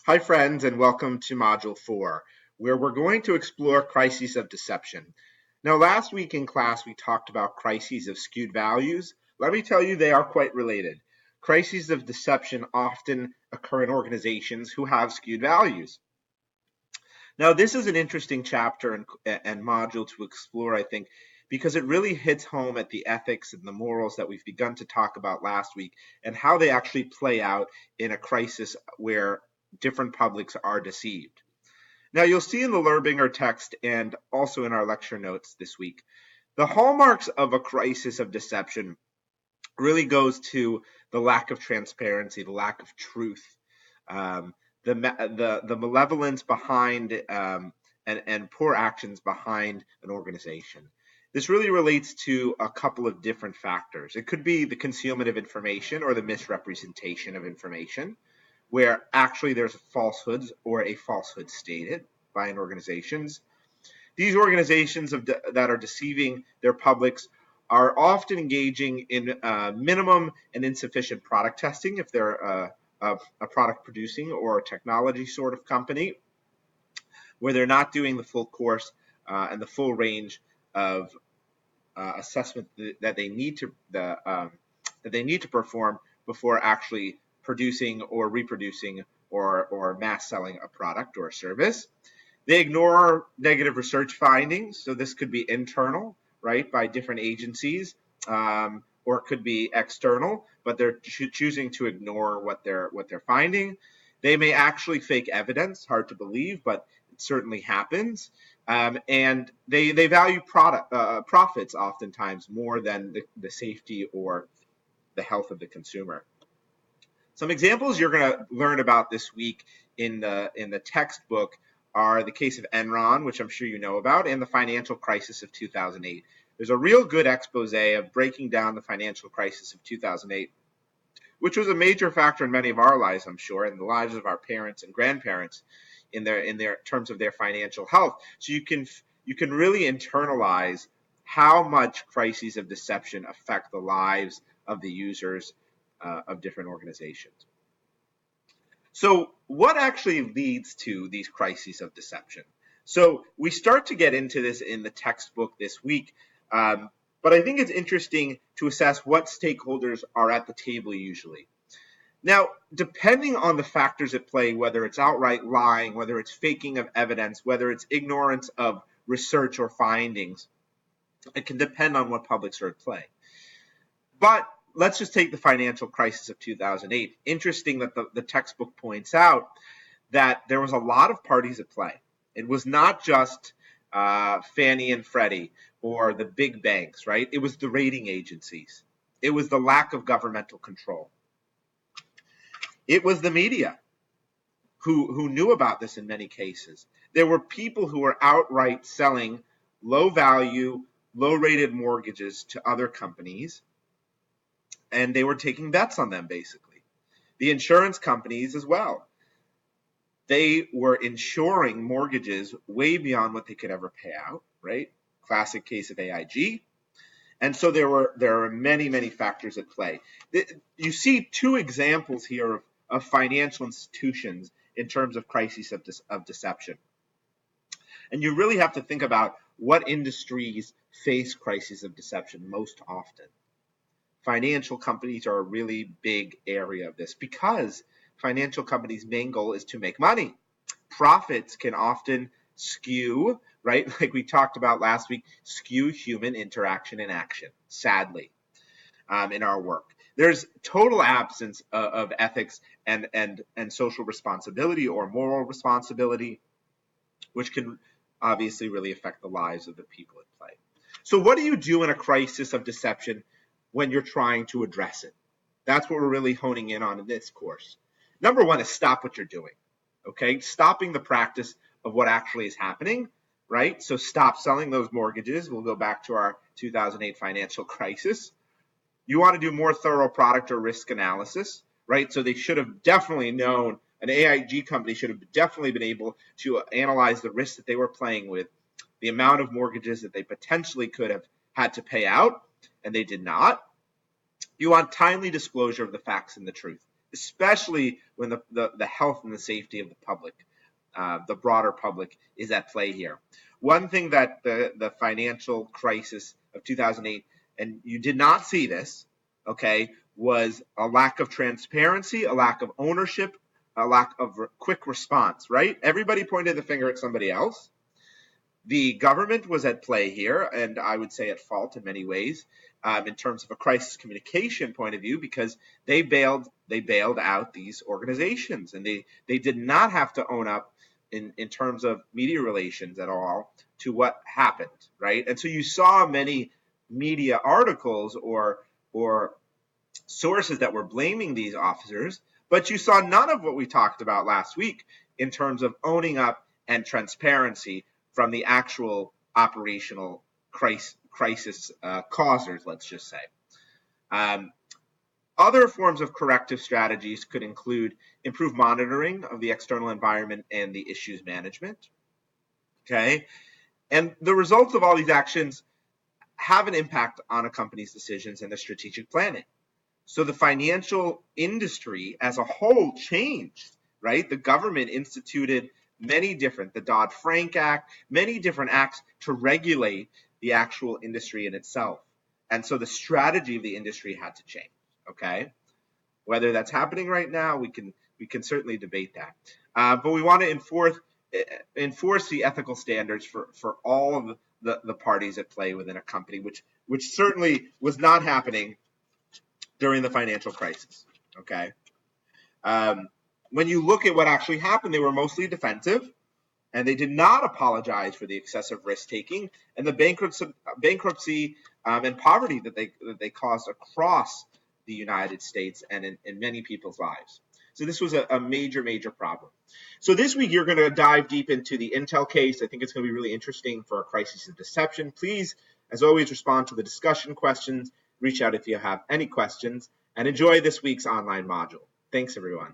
Hi, friends, and welcome to Module 4, where we're going to explore crises of deception. Now, last week in class, we talked about crises of skewed values. Let me tell you, they are quite related. Crises of deception often occur in organizations who have skewed values. Now, this is an interesting chapter and module to explore, I think, because it really hits home at the ethics and the morals that we've begun to talk about last week and how they actually play out in a crisis where different publics are deceived. Now, you'll see in the Lerbinger text and also in our lecture notes this week, the hallmarks of a crisis of deception really goes to the lack of transparency, the lack of truth, the malevolence behind and poor actions behind an organization. This really relates to a couple of different factors. It could be the concealment of information or the misrepresentation of information, where actually there's falsehoods or a falsehood stated by an organizations. These organizations that are deceiving their publics are often engaging in minimum and insufficient product testing if they're a product producing or a technology sort of company, where they're not doing the full course and the full range of assessment that they need to perform before actually producing or reproducing or mass selling a product or a service. They ignore negative research findings, so this could be internal, right, by different agencies, or it could be external, but they're choosing to ignore what they're finding. They may actually fake evidence, hard to believe, but it certainly happens. And they value profits oftentimes more than the safety or the health of the consumer. Some examples you're going to learn about this week in the textbook are the case of Enron, which I'm sure you know about, and the financial crisis of 2008. There's a real good expose of breaking down the financial crisis of 2008, which was a major factor in many of our lives, I'm sure, and the lives of our parents and grandparents in their terms of their financial health. So you can really internalize how much crises of deception affect the lives of the users of different organizations. So what actually leads to these crises of deception? So we start to get into this in the textbook this week, but I think it's interesting to assess what stakeholders are at the table usually. Now, depending on the factors at play, whether it's outright lying, whether it's faking of evidence, whether it's ignorance of research or findings, it can depend on what publics are at play. But let's just take the financial crisis of 2008. Interesting that the textbook points out that there was a lot of parties at play. It was not just Fannie and Freddie or the big banks, right? It was the rating agencies. It was the lack of governmental control. It was the media who knew about this in many cases. There were people who were outright selling low value, low rated mortgages to other companies, and they were taking bets on them, basically. The insurance companies as well. They were insuring mortgages way beyond what they could ever pay out, right? Classic case of AIG. And so there are many, many factors at play. You see two examples here of financial institutions in terms of crises of deception. And you really have to think about what industries face crises of deception most often. Financial companies are a really big area of this because financial companies' main goal is to make money. Profits can often skew, right, like we talked about last week, skew human interaction and action, sadly, in our work. There's total absence of ethics and social responsibility or moral responsibility, which can obviously really affect the lives of the people at play. So what do you do in a crisis of deception when you're trying to address it? That's what we're really honing in on in this course. Number one is stop what you're doing, okay? Stopping the practice of what actually is happening, right? So stop selling those mortgages. We'll go back to our 2008 financial crisis. You want to do more thorough product or risk analysis, right? So they should have definitely known, an AIG company should have definitely been able to analyze the risks that they were playing with, the amount of mortgages that they potentially could have had to pay out, and they did not. You want timely disclosure of the facts and the truth. especially when the health and the safety of the public, the broader public, is at play here. One thing that the financial crisis of 2008, and you did not see this, okay, was a lack of transparency, a lack of ownership, a lack of quick response, right? Everybody pointed the finger at somebody else. The government was at play here, and I would say at fault in many ways, in terms of a crisis communication point of view, because they bailed out these organizations, and they did not have to own up in terms of media relations at all to what happened, right? And so you saw many media articles or sources that were blaming these officers, but you saw none of what we talked about last week in terms of owning up and transparency from the actual operational crisis causers, let's just say. Other forms of corrective strategies could include improved monitoring of the external environment and the issues management. Okay, and the results of all these actions have an impact on a company's decisions and their strategic planning. So the financial industry as a whole changed, right? The government instituted the Dodd-Frank Act, many different acts to regulate the actual industry in itself. And so the strategy of the industry had to change, okay? Whether that's happening right now, we can certainly debate that. But we want to enforce the ethical standards for all of the parties at play within a company, which certainly was not happening during the financial crisis, okay? When you look at what actually happened, they were mostly defensive, and they did not apologize for the excessive risk-taking and the bankruptcy and poverty that they caused across the United States and in many people's lives. So this was a major, major problem. So this week, you're going to dive deep into the Intel case. I think it's going to be really interesting for a crisis of deception. Please, as always, respond to the discussion questions. Reach out if you have any questions, and enjoy this week's online module. Thanks, everyone.